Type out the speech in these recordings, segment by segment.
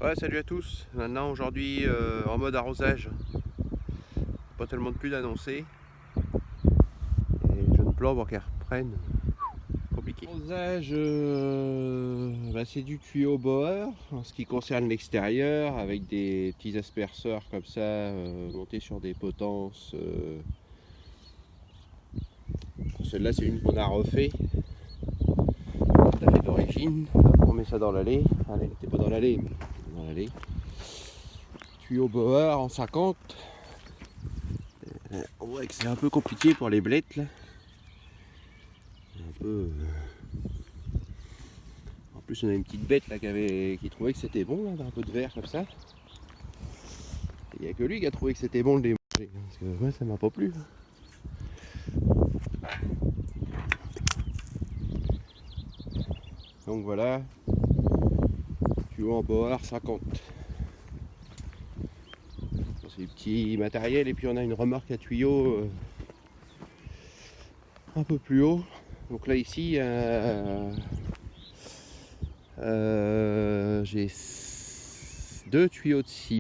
Ouais, salut à tous. Maintenant, aujourd'hui, en mode arrosage. Pas tellement de pluie d'annoncer. Et jeunes plants pour qu'elles reprennent. Compliqué. Arrosage, c'est du tuyau Bauer en ce qui concerne l'extérieur, avec des petits asperceurs comme ça, montés sur des potences. Celle-là, c'est une qu'on a refait. Tout à fait d'origine. On met ça dans l'allée. Allez, t'es pas dans l'allée, mais dans l'allée. Tuyau Bauer en 50. On voit que c'est un peu compliqué pour les blettes là. Un peu. En plus on a une petite bête là qui trouvait que c'était bon là, un peu de verre comme ça. Il n'y a que lui qui a trouvé que c'était bon de les manger. Parce que moi ça m'a pas plu. Donc voilà. Tuyau en Bauer 50. C'est du petit matériel et puis on a une remorque à tuyaux un peu plus haut. Donc là ici j'ai deux tuyaux de 6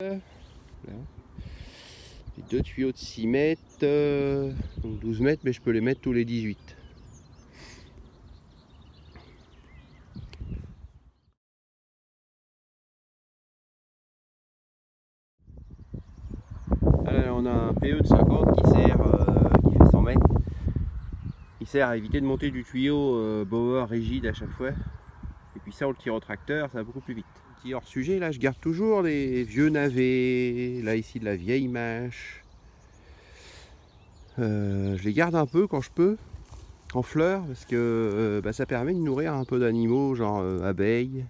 mètres. J'ai deux tuyaux de 6 mètres, donc 12 mètres, mais je peux les mettre tous les 18. Alors, on a un PE de 50 qui fait 100 mètres. Il sert à éviter de monter du tuyau Bauer rigide à chaque fois. Et puis ça, on le tire au tracteur, ça va beaucoup plus vite. Petit hors sujet, là, je garde toujours des vieux navets. Là, ici, de la vieille mâche. Je les garde un peu quand je peux, en fleurs, parce que ça permet de nourrir un peu d'animaux, genre abeilles.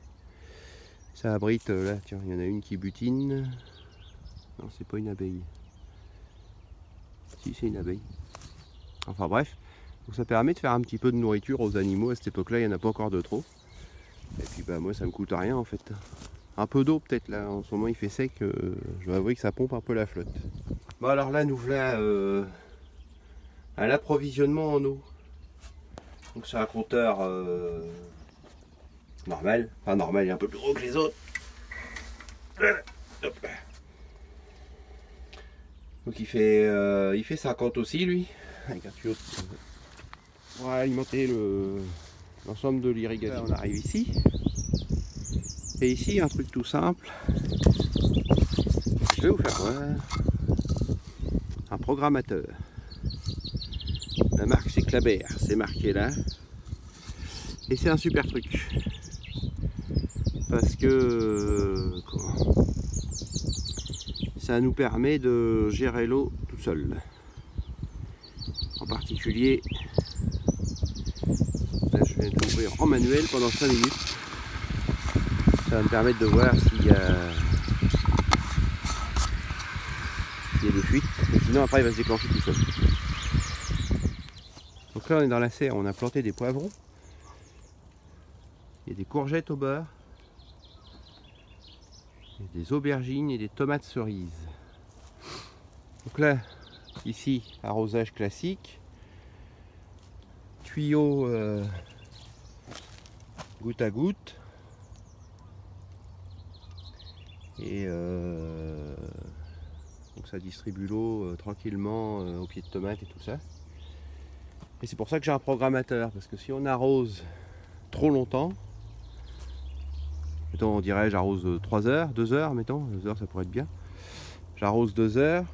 Ça abrite, là, tiens, il y en a une qui butine. Non, c'est pas une abeille. Si, c'est une abeille. Enfin bref, donc ça permet de faire un petit peu de nourriture aux animaux. À cette époque-là, il n'y en a pas encore de trop. Et puis moi, ça me coûte rien en fait. Un peu d'eau peut-être là, en ce moment il fait sec. Je dois avouer que ça pompe un peu la flotte. Bon alors là, nous voilà à l'approvisionnement en eau. Donc c'est un compteur normal. Enfin normal, il est un peu plus gros que les autres. Hop. Donc il fait 50 aussi lui, avec un tuyau pour alimenter l'ensemble de l'irrigation. On arrive ici. Et ici un truc tout simple. Je vais vous faire voir un programmateur. La marque c'est Clabert, c'est marqué là. Et c'est un super truc. Parce que ça nous permet de gérer l'eau tout seul. En particulier, là je viens de l'ouvrir en manuel pendant 5 minutes. Ça va me permettre de voir s'il y a des fuites. Et sinon après il va se déclencher tout seul. Donc là on est dans la serre, on a planté des poivrons. Il y a des courgettes au beurre. Il y a des aubergines et des tomates cerises. Donc là, ici, arrosage classique. Tuyau goutte à goutte. Et donc ça distribue l'eau tranquillement aux pieds de tomates et tout ça. Et c'est pour ça que j'ai un programmateur, parce que si on arrose trop longtemps, mettons on dirait j'arrose 3 heures, 2 heures, mettons, 2 heures ça pourrait être bien. J'arrose 2 heures,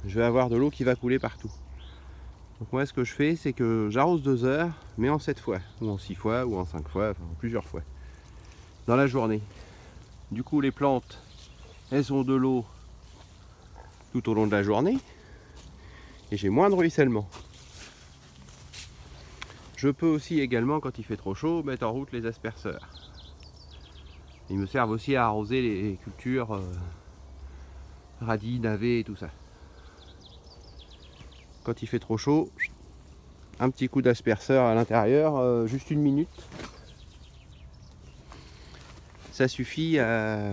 je vais avoir de l'eau qui va couler partout. Donc moi ce que je fais c'est que j'arrose 2 heures, mais en 7 fois, ou en 6 fois, ou en 5 fois, enfin en plusieurs fois, dans la journée. Du coup les plantes, elles ont de l'eau tout au long de la journée, et j'ai moins de ruissellement. Je peux aussi également, quand il fait trop chaud, mettre en route les asperceurs. Ils me servent aussi à arroser les cultures radis, navets et tout ça. Quand il fait trop chaud, un petit coup d'asperceur à l'intérieur, juste 1 minute. Ça suffit à...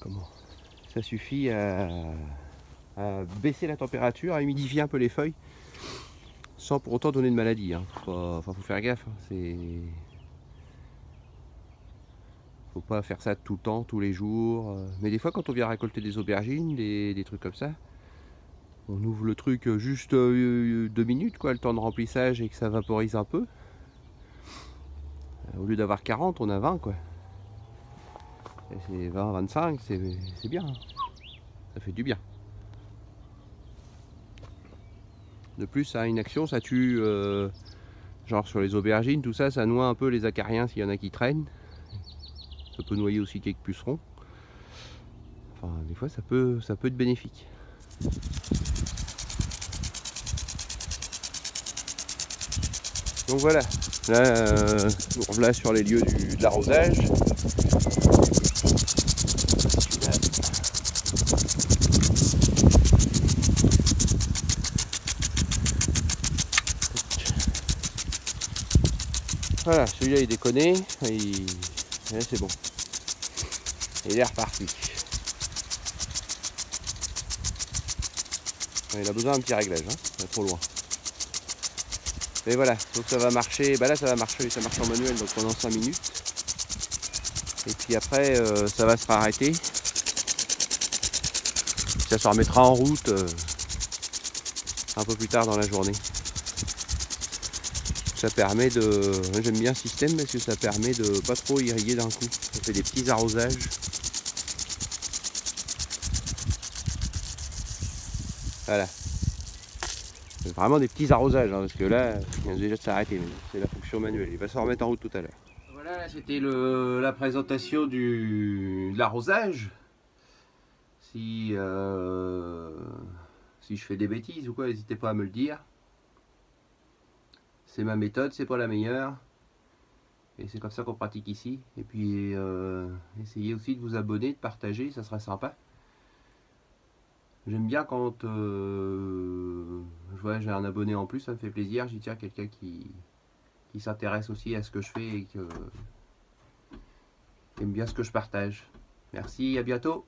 Comment ? Ça suffit à baisser la température, à humidifier un peu les feuilles, sans pour autant donner de maladie. Hein. Faut faire gaffe. Hein. Faut pas faire ça tout le temps, tous les jours. Mais des fois, quand on vient récolter des aubergines, des trucs comme ça, on ouvre le truc juste 2 minutes, quoi, le temps de remplissage et que ça vaporise un peu. Au lieu d'avoir 40, on a 20, quoi. Et c'est 20, 25, c'est bien. Hein. Ça fait du bien. De plus, ça a une action, ça tue, genre sur les aubergines, tout ça, ça noie un peu les acariens s'il y en a qui traînent. Ça peut noyer aussi quelques pucerons. Enfin, des fois, ça peut être bénéfique. Donc voilà, là, voilà sur les lieux de l'arrosage. Voilà, celui-là il déconne, c'est bon. Il est reparti. Il a besoin d'un petit réglage, hein, pas trop loin. Mais voilà, donc ça va marcher, bah là ça va marcher, ça marche en manuel donc pendant 5 minutes. Et puis après ça va se arrêter. Ça se remettra en route un peu plus tard dans la journée. Ça permet de. J'aime bien ce système parce que ça permet de pas trop irriguer d'un coup. Ça fait des petits arrosages. Voilà. C'est vraiment des petits arrosages, hein, parce que là, il vient déjà de s'arrêter, mais c'est la fonction manuelle. Il va se remettre en route tout à l'heure. Voilà, c'était la présentation de l'arrosage. Si je fais des bêtises ou quoi, n'hésitez pas à me le dire. C'est ma méthode, c'est pas la meilleure. Et c'est comme ça qu'on pratique ici. Et puis, essayez aussi de vous abonner, de partager, ça serait sympa. J'aime bien quand je vois j'ai un abonné en plus, ça me fait plaisir. J'y tiens quelqu'un qui s'intéresse aussi à ce que je fais et qui aime bien ce que je partage. Merci, à bientôt.